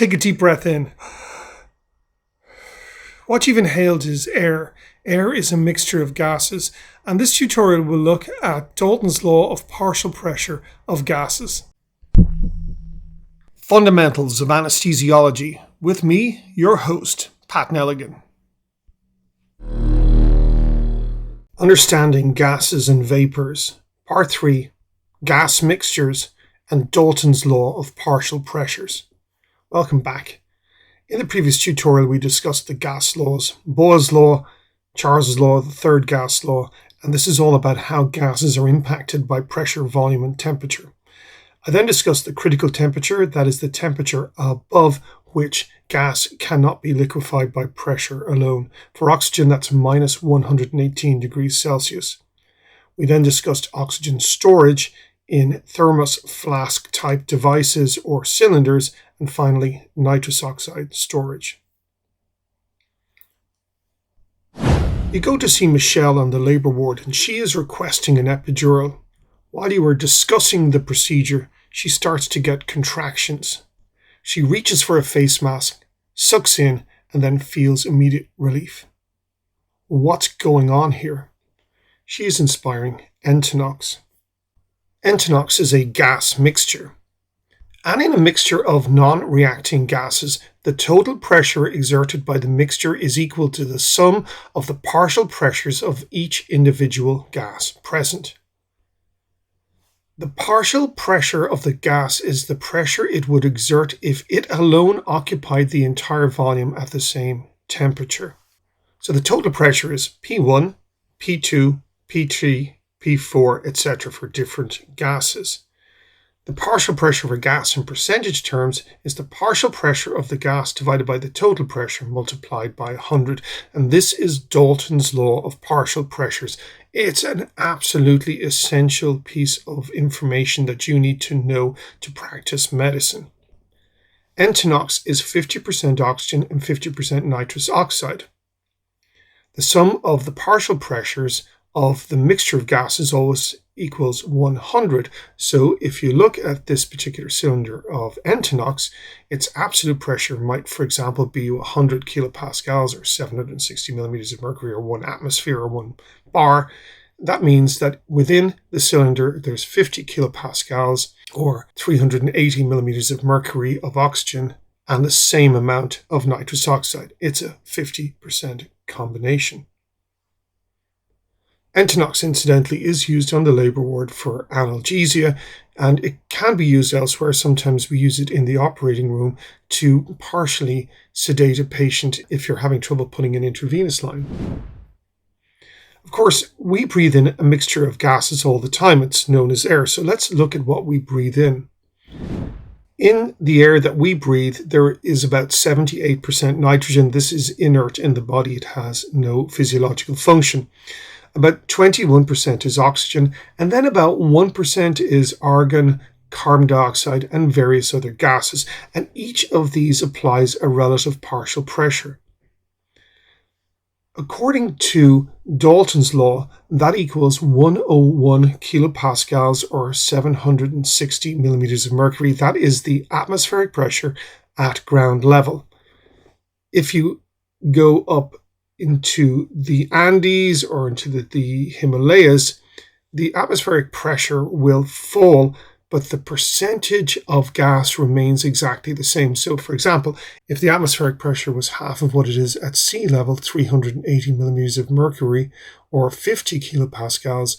Take a deep breath in. What you've inhaled is air. Air is a mixture of gases, and this tutorial will look at Dalton's law of partial pressure of gases. Fundamentals of Anesthesiology, with me, your host, Pat Nelligan. Understanding gases and vapors, Part 3, Gas Mixtures and Dalton's law of partial pressures. Welcome back. In the previous tutorial we discussed the gas laws, Boyle's law, Charles's law, the third gas law, and this is all about how gases are impacted by pressure, volume and temperature. I then discussed the critical temperature, that is the temperature above which gas cannot be liquefied by pressure alone. For oxygen, that's minus 118 degrees Celsius. We then discussed oxygen storage in thermos flask type devices or cylinders, and finally nitrous oxide storage. You go to see Michelle on the labour ward and she is requesting an epidural. While you are discussing the procedure, she starts to get contractions. She reaches for a face mask, sucks in, and then feels immediate relief. What's going on here? She is inspiring Entonox. Entonox is a gas mixture. And in a mixture of non-reacting gases, the total pressure exerted by the mixture is equal to the sum of the partial pressures of each individual gas present. The partial pressure of the gas is the pressure it would exert if it alone occupied the entire volume at the same temperature. So the total pressure is P1, P2, P3, P4, etc. for different gases. The partial pressure of a gas in percentage terms is the partial pressure of the gas divided by the total pressure multiplied by 100. And this is Dalton's law of partial pressures. It's an absolutely essential piece of information that you need to know to practice medicine. Entonox is 50% oxygen and 50% nitrous oxide. The sum of the partial pressures of the mixture of gases always equals 100. So if you look at this particular cylinder of Entonox, its absolute pressure might, for example, be 100 kilopascals or 760 millimeters of mercury or 1 atmosphere or 1 bar. That means that within the cylinder there's 50 kilopascals or 380 millimeters of mercury of oxygen and the same amount of nitrous oxide. It's a 50% combination. Entonox, incidentally, is used on the labour ward for analgesia, and it can be used elsewhere. Sometimes we use it in the operating room to partially sedate a patient if you're having trouble putting an intravenous line. Of course, we breathe in a mixture of gases all the time. It's known as air. So let's look at what we breathe in. In the air that we breathe, there is about 78% nitrogen. This is inert in the body. It has no physiological function. About 21% is oxygen, and then about 1% is argon, carbon dioxide, and various other gases. And each of these applies a relative partial pressure. According to Dalton's law, that equals 101 kilopascals or 760 millimeters of mercury. That is the atmospheric pressure at ground level. If you go up into the Andes or into the Himalayas, the atmospheric pressure will fall, but the percentage of gas remains exactly the same. So, for example, if the atmospheric pressure was half of what it is at sea level, 380 millimeters of mercury or 50 kilopascals,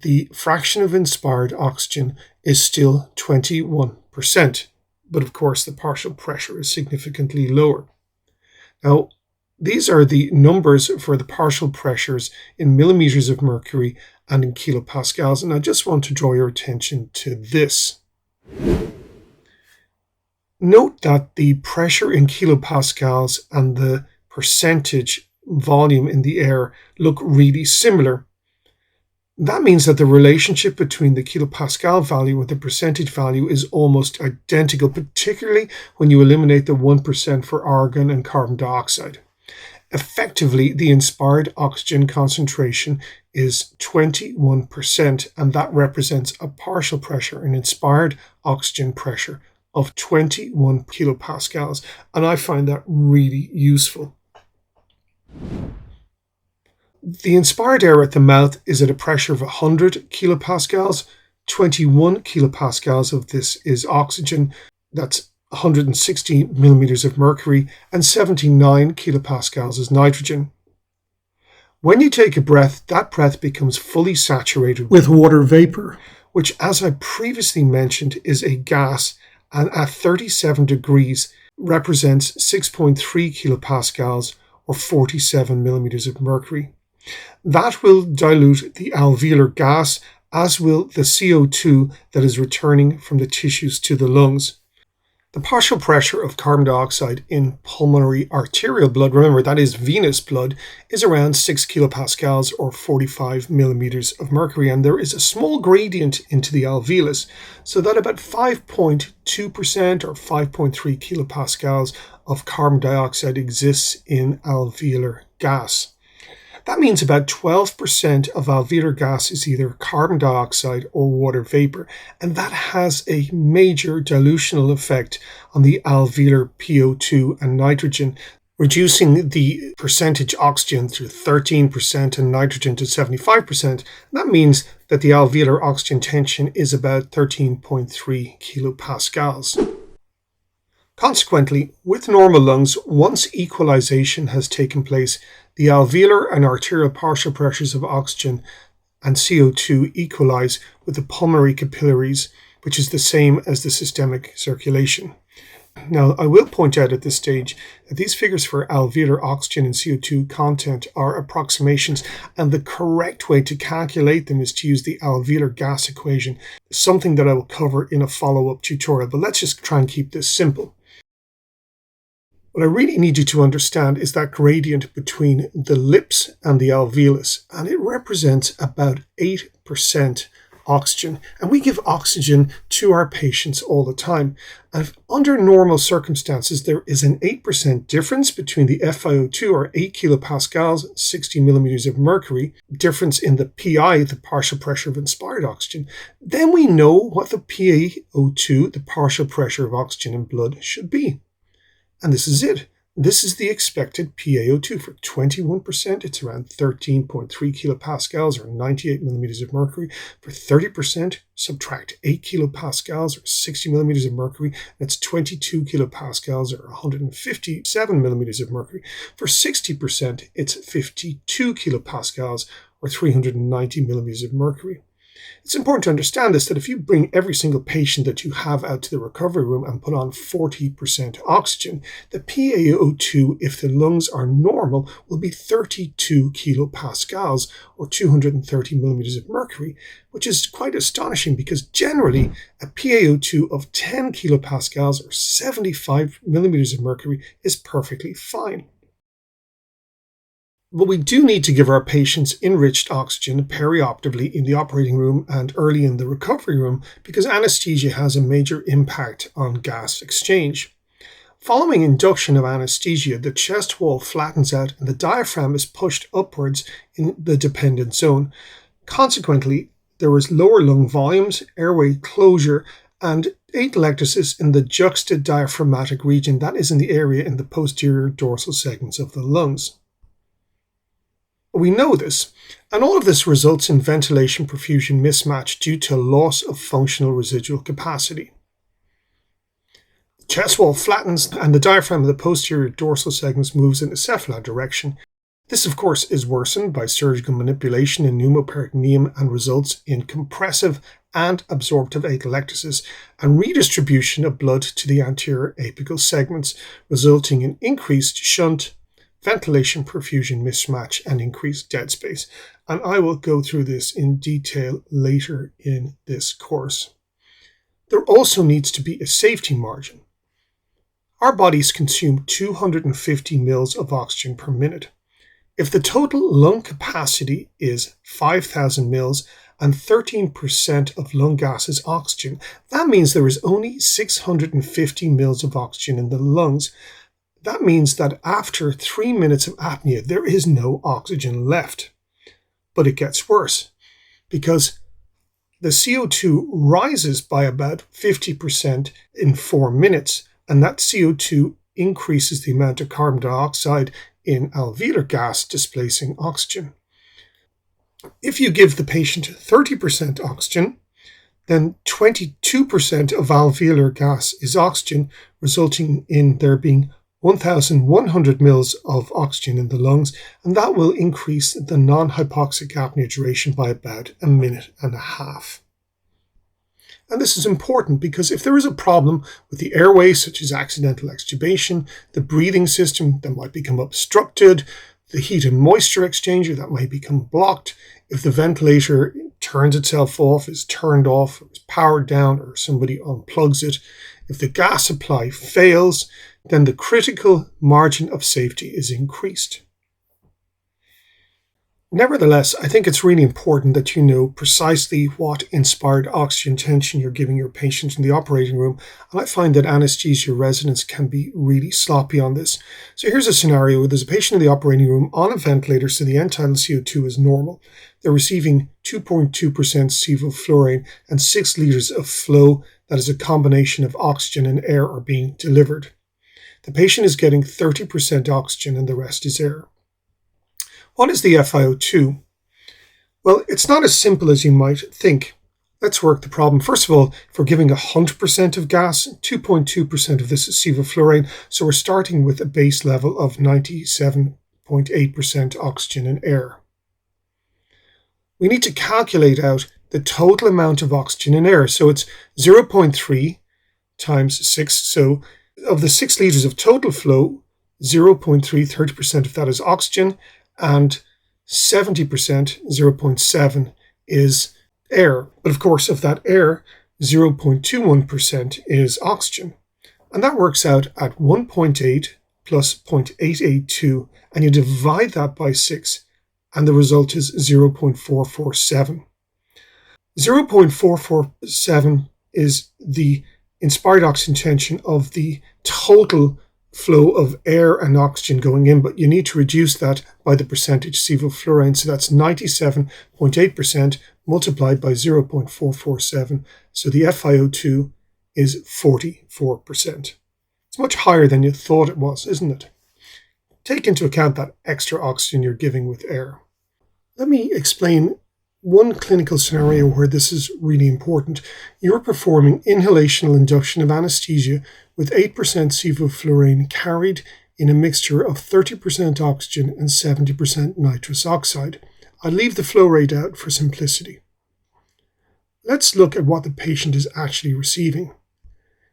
the fraction of inspired oxygen is still 21%. But of course, the partial pressure is significantly lower. Now, these are the numbers for the partial pressures in millimeters of mercury and in kilopascals, and I just want to draw your attention to this. Note that the pressure in kilopascals and the percentage volume in the air look really similar. That means that the relationship between the kilopascal value and the percentage value is almost identical, particularly when you eliminate the 1% for argon and carbon dioxide. Effectively, the inspired oxygen concentration is 21%, and that represents a partial pressure, an inspired oxygen pressure of 21 kilopascals, and I find that really useful. The inspired air at the mouth is at a pressure of 100 kilopascals. 21 kilopascals of this is oxygen, that's 160 millimeters of mercury, and 79 kilopascals is nitrogen. When you take a breath, that breath becomes fully saturated with water vapor, which, as I previously mentioned, is a gas, and at 37 degrees represents 6.3 kilopascals or 47 millimeters of mercury. That will dilute the alveolar gas, as will the CO2 that is returning from the tissues to the lungs. The partial pressure of carbon dioxide in pulmonary arterial blood, remember that is venous blood, is around 6 kilopascals or 45 millimeters of mercury, and there is a small gradient into the alveolus, so that about 5.2% or 5.3 kilopascals of carbon dioxide exists in alveolar gas. That means about 12% of alveolar gas is either carbon dioxide or water vapor, and that has a major dilutional effect on the alveolar PaO2 and nitrogen, reducing the percentage oxygen to 13% and nitrogen to 75%. That means that the alveolar oxygen tension is about 13.3 kilopascals. Consequently, with normal lungs, once equalization has taken place, the alveolar and arterial partial pressures of oxygen and CO2 equalize with the pulmonary capillaries, which is the same as the systemic circulation. Now, I will point out at this stage that these figures for alveolar oxygen and CO2 content are approximations, and the correct way to calculate them is to use the alveolar gas equation, something that I will cover in a follow-up tutorial, but let's just try and keep this simple. What I really need you to understand is that gradient between the lips and the alveolus, and it represents about 8% oxygen, and we give oxygen to our patients all the time. And under normal circumstances, there is an 8% difference between the FiO2, or 8 kilopascals, 60 millimeters of mercury, difference in the PI, the partial pressure of inspired oxygen. Then we know what the PaO2, the partial pressure of oxygen in blood, should be. And this is it. This is the expected PaO2 for 21%. It's around 13.3 kilopascals or 98 millimeters of mercury. For 30%, subtract 8 kilopascals or 60 millimeters of mercury. That's 22 kilopascals or 157 millimeters of mercury. For 60%, it's 52 kilopascals or 390 millimeters of mercury. It's important to understand this, that if you bring every single patient that you have out to the recovery room and put on 40% oxygen, the PaO2, if the lungs are normal, will be 32 kilopascals or 230 millimeters of mercury, which is quite astonishing because generally a PaO2 of 10 kilopascals or 75 millimeters of mercury is perfectly fine. But we do need to give our patients enriched oxygen perioperatively in the operating room and early in the recovery room because anesthesia has a major impact on gas exchange. Following induction of anesthesia, the chest wall flattens out and the diaphragm is pushed upwards in the dependent zone. Consequently, there is lower lung volumes, airway closure, and atelectasis in the juxtadiaphragmatic region, that is in the area in the posterior dorsal segments of the lungs. We know this, and all of this results in ventilation-perfusion mismatch due to loss of functional residual capacity. The chest wall flattens and the diaphragm of the posterior dorsal segments moves in the cephalad direction. This, of course, is worsened by surgical manipulation in pneumoperitoneum and results in compressive and absorptive atelectasis and redistribution of blood to the anterior apical segments, resulting in increased shunt, ventilation perfusion mismatch, and increased dead space. And I will go through this in detail later in this course. There also needs to be a safety margin. Our bodies consume 250 mils of oxygen per minute. If the total lung capacity is 5,000 mils and 13% of lung gas is oxygen, that means there is only 650 mils of oxygen in the lungs. That means that after 3 minutes of apnea, there is no oxygen left. But it gets worse because the CO2 rises by about 50% in 4 minutes, and that CO2 increases the amount of carbon dioxide in alveolar gas displacing oxygen. If you give the patient 30% oxygen, then 22% of alveolar gas is oxygen, resulting in there being 1,100 mils of oxygen in the lungs, and that will increase the non-hypoxic apnea duration by about a minute and a half. And this is important because if there is a problem with the airway, such as accidental extubation, the breathing system that might become obstructed, the heat and moisture exchanger that might become blocked, if the ventilator turns itself off, is turned off, or is powered down, or somebody unplugs it, if the gas supply fails, then the critical margin of safety is increased. Nevertheless, I think it's really important that you know precisely what inspired oxygen tension you're giving your patient in the operating room, and I find that anesthesia residents can be really sloppy on this. So here's a scenario where there's a patient in the operating room on a ventilator, so the end tidal CO2 is normal. They're receiving 2.2% sevoflurane and 6 liters of flow, that is a combination of oxygen and air, are being delivered. The patient is getting 30% oxygen and the rest is air. What is the FiO2? Well, it's not as simple as you might think. Let's work the problem. First of all, if we're giving 100% of gas, 2.2% of this is sevoflurane, so we're starting with a base level of 97.8% oxygen and air. We need to calculate out the total amount of oxygen and air, so it's 0.3 times 6, so of the 6 liters of total flow, 0.3, 30% of that is oxygen, and 70%, 0.7, is air. But of course, of that air, 0.21% is oxygen. And that works out at 1.8 plus 0.882, and you divide that by 6, and the result is 0.447. 0.447 is the inspired oxygen tension of the total flow of air and oxygen going in, but you need to reduce that by the percentage sevoflurane, so that's 97.8% multiplied by 0.447, so the FiO2 is 44%. It's much higher than you thought it was, isn't it? Take into account that extra oxygen you're giving with air. Let me explain one clinical scenario where this is really important. You're performing inhalational induction of anesthesia with 8% sevoflurane carried in a mixture of 30% oxygen and 70% nitrous oxide. I leave the flow rate out for simplicity. Let's look at what the patient is actually receiving.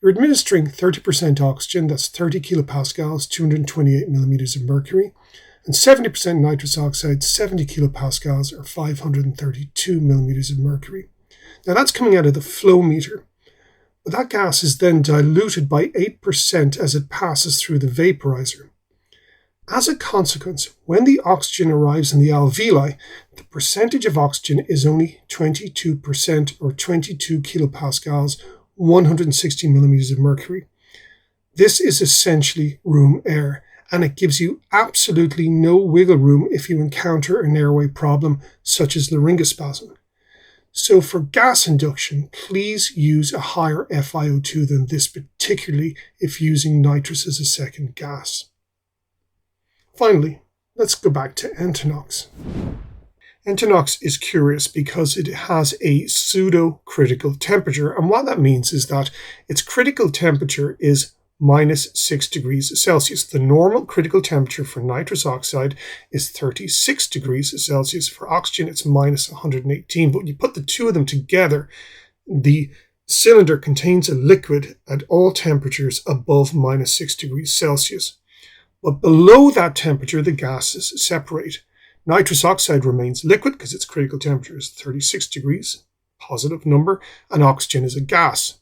You're administering 30% oxygen, that's 30 kilopascals, 228 millimeters of mercury, and 70% nitrous oxide, 70 kilopascals, or 532 millimeters of mercury. Now that's coming out of the flow meter, but that gas is then diluted by 8% as it passes through the vaporizer. As a consequence, when the oxygen arrives in the alveoli, the percentage of oxygen is only 22%, or 22 kilopascals, 160 millimeters of mercury. This is essentially room air, and it gives you absolutely no wiggle room if you encounter an airway problem such as laryngospasm. So for gas induction, please use a higher FiO2 than this, particularly if using nitrous as a second gas. Finally, let's go back to Entonox. Entonox is curious because it has a pseudocritical temperature, and what that means is that its critical temperature is -6 degrees Celsius. The normal critical temperature for nitrous oxide is 36 degrees Celsius. For oxygen, it's -118. But when you put the two of them together, the cylinder contains a liquid at all temperatures above -6 degrees Celsius. But below that temperature, the gases separate. Nitrous oxide remains liquid because its critical temperature is 36 degrees, positive number, and oxygen is a gas.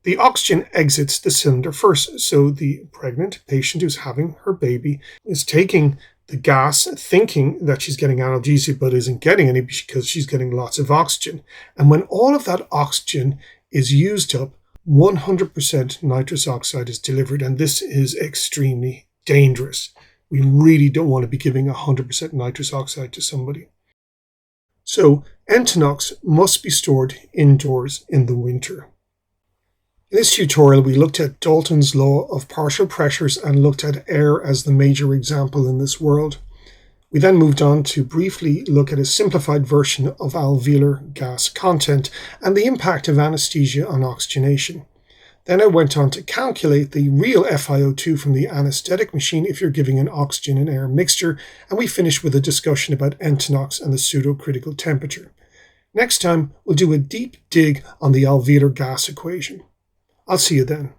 The oxygen exits the cylinder first, so the pregnant patient who's having her baby is taking the gas, thinking that she's getting analgesia, but isn't getting any because she's getting lots of oxygen. And when all of that oxygen is used up, 100% nitrous oxide is delivered, and this is extremely dangerous. We really don't want to be giving 100% nitrous oxide to somebody. So Entonox must be stored indoors in the winter. In this tutorial, we looked at Dalton's law of partial pressures and looked at air as the major example in this world. We then moved on to briefly look at a simplified version of alveolar gas content and the impact of anesthesia on oxygenation. Then I went on to calculate the real FiO2 from the anesthetic machine if you're giving an oxygen and air mixture, and we finished with a discussion about Entonox and the pseudocritical temperature. Next time, we'll do a deep dig on the alveolar gas equation. I'll see you then.